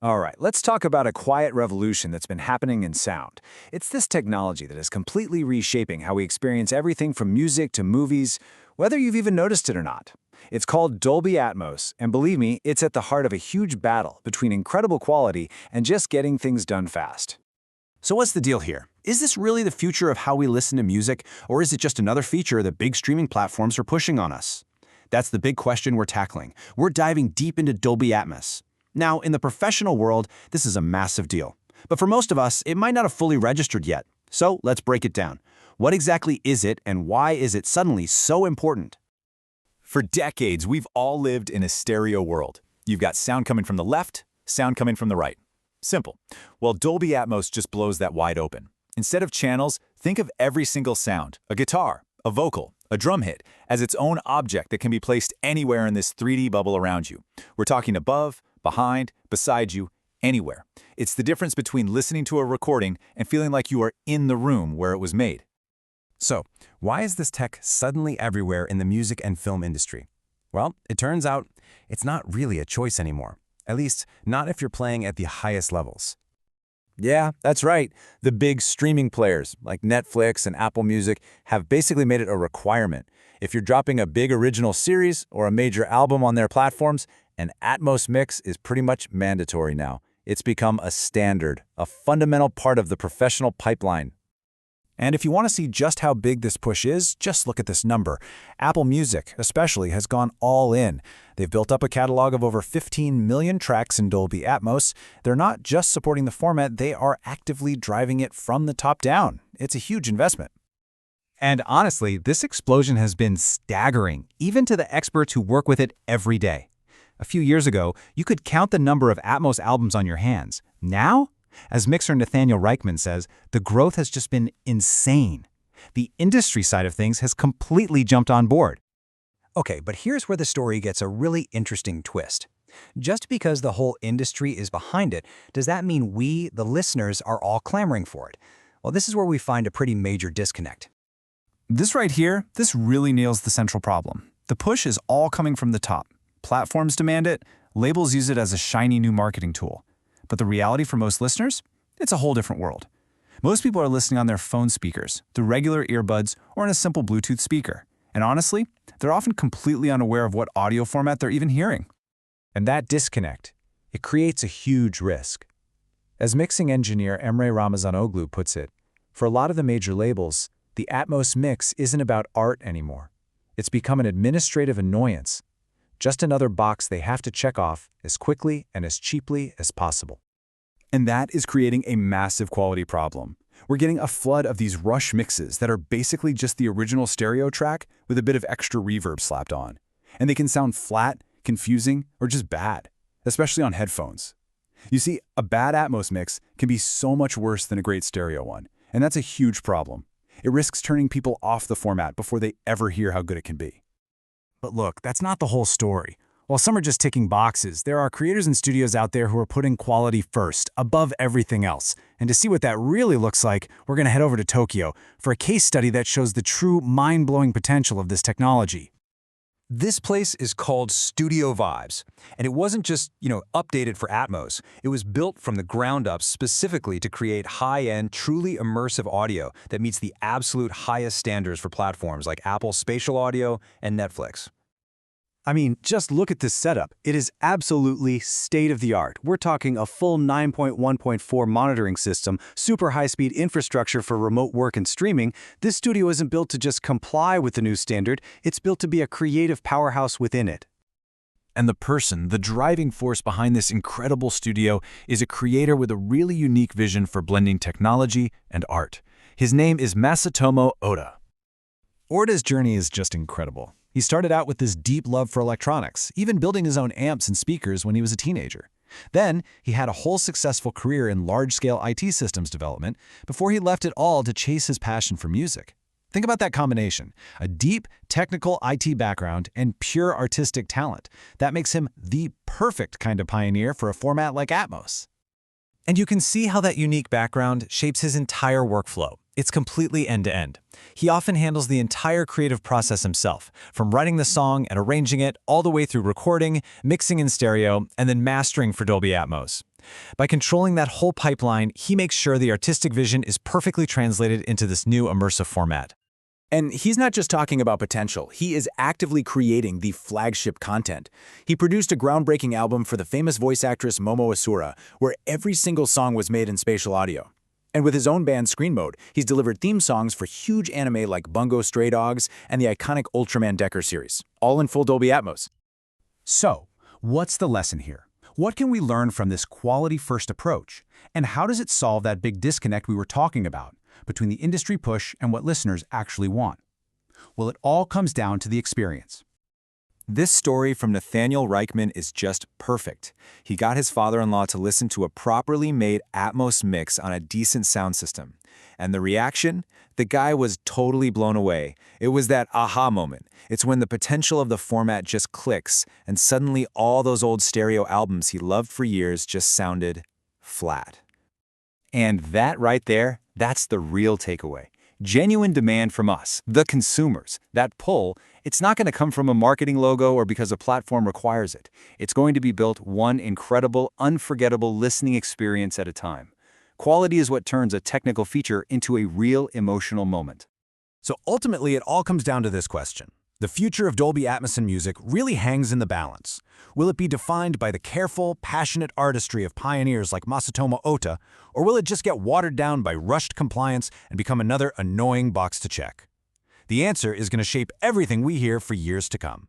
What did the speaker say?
All right, let's talk about a quiet revolution that's been happening in sound. It's this technology that is completely reshaping how we experience everything from music to movies, whether you've even noticed it or not. It's called Dolby Atmos, and believe me, it's at the heart of a huge battle between incredible quality and just getting things done fast. So what's the deal here? Is this really the future of how we listen to music, or is it just another feature that big streaming platforms are pushing on us? That's the big question we're tackling. We're diving deep into Dolby Atmos. Now, in the professional world, this is a massive deal. But for most of us, it might not have fully registered yet. So let's break it down. What exactly is it, and why is it suddenly so important? For decades, we've all lived in a stereo world. You've got sound coming from the left, sound coming from the right. Simple. Well, Dolby Atmos just blows that wide open. Instead of channels, think of every single sound, a guitar, a vocal, a drum hit, as its own object that can be placed anywhere in this 3D bubble around you. We're talking above, behind, beside you, anywhere. It's the difference between listening to a recording and feeling like you are in the room where it was made. So, why is this tech suddenly everywhere in the music and film industry? Well, it turns out it's not really a choice anymore. At least, not if you're playing at the highest levels. Yeah, that's right. The big streaming players like Netflix and Apple Music have basically made it a requirement. If you're dropping a big original series or a major album on their platforms, an Atmos mix is pretty much mandatory now. It's become a standard, a fundamental part of the professional pipeline. And if you want to see just how big this push is, just look at this number. Apple Music, especially, has gone all in. They've built up a catalog of over 15 million tracks in Dolby Atmos. They're not just supporting the format, they are actively driving it from the top down. It's a huge investment. And honestly, this explosion has been staggering, even to the experts who work with it every day. A few years ago, you could count the number of Atmos albums on your hands. Now, as mixer Nathaniel Reichman says, the growth has just been insane. The industry side of things has completely jumped on board. Okay, but here's where the story gets a really interesting twist. Just because the whole industry is behind it, does that mean we, the listeners, are all clamoring for it? Well, this is where we find a pretty major disconnect. This right here, this really nails the central problem. The push is all coming from the top. Platforms demand it, labels use it as a shiny new marketing tool. But the reality for most listeners? It's a whole different world. Most people are listening on their phone speakers, through regular earbuds, or in a simple Bluetooth speaker. And honestly, they're often completely unaware of what audio format they're even hearing. And that disconnect, it creates a huge risk. As mixing engineer Emre Ramazanoglu puts it, for a lot of the major labels, the Atmos mix isn't about art anymore. It's become an administrative annoyance. Just another box they have to check off as quickly and as cheaply as possible. And that is creating a massive quality problem. We're getting a flood of these rush mixes that are basically just the original stereo track with a bit of extra reverb slapped on. And they can sound flat, confusing, or just bad, especially on headphones. You see, a bad Atmos mix can be so much worse than a great stereo one, and that's a huge problem. It risks turning people off the format before they ever hear how good it can be. But look, that's not the whole story. While some are just ticking boxes, there are creators and studios out there who are putting quality first, above everything else. And to see what that really looks like, we're going to head over to Tokyo for a case study that shows the true mind-blowing potential of this technology. This place is called Studio Vibes, and it wasn't just, updated for Atmos. It was built from the ground up specifically to create high-end, truly immersive audio that meets the absolute highest standards for platforms like Apple's spatial audio and Netflix. I mean, just look at this setup. It is absolutely state-of-the-art. We're talking a full 9.1.4 monitoring system, super high-speed infrastructure for remote work and streaming. This studio isn't built to just comply with the new standard. It's built to be a creative powerhouse within it. And the driving force behind this incredible studio is a creator with a really unique vision for blending technology and art. His name is Masatomo Oda. Oda's journey is just incredible. He started out with this deep love for electronics, even building his own amps and speakers when he was a teenager. Then, he had a whole successful career in large-scale IT systems development before he left it all to chase his passion for music. Think about that combination, a deep, technical IT background and pure artistic talent. That makes him the perfect kind of pioneer for a format like Atmos. And you can see how that unique background shapes his entire workflow. It's completely end-to-end. He often handles the entire creative process himself, from writing the song and arranging it all the way through recording, mixing in stereo, and then mastering for Dolby Atmos. By controlling that whole pipeline, he makes sure the artistic vision is perfectly translated into this new immersive format. And he's not just talking about potential, he is actively creating the flagship content. He produced a groundbreaking album for the famous voice actress Momo Asura, where every single song was made in spatial audio. And with his own band Screen Mode, he's delivered theme songs for huge anime like Bungo Stray Dogs and the iconic Ultraman Decker series, all in full Dolby Atmos. So, what's the lesson here? What can we learn from this quality-first approach? And how does it solve that big disconnect we were talking about between the industry push and what listeners actually want? Well, it all comes down to the experience. This story from Nathaniel Reichman is just perfect. He got his father-in-law to listen to a properly made Atmos mix on a decent sound system. And the reaction? The guy was totally blown away. It was that aha moment. It's when the potential of the format just clicks, and suddenly all those old stereo albums he loved for years just sounded flat. And that right there, that's the real takeaway. Genuine demand from us, the consumers. That pull, it's not going to come from a marketing logo or because a platform requires it. It's going to be built one incredible, unforgettable listening experience at a time. Quality is what turns a technical feature into a real emotional moment. So ultimately, it all comes down to this question. The future of Dolby Atmos in music really hangs in the balance. Will it be defined by the careful, passionate artistry of pioneers like Masatomo Ota, or will it just get watered down by rushed compliance and become another annoying box to check? The answer is going to shape everything we hear for years to come.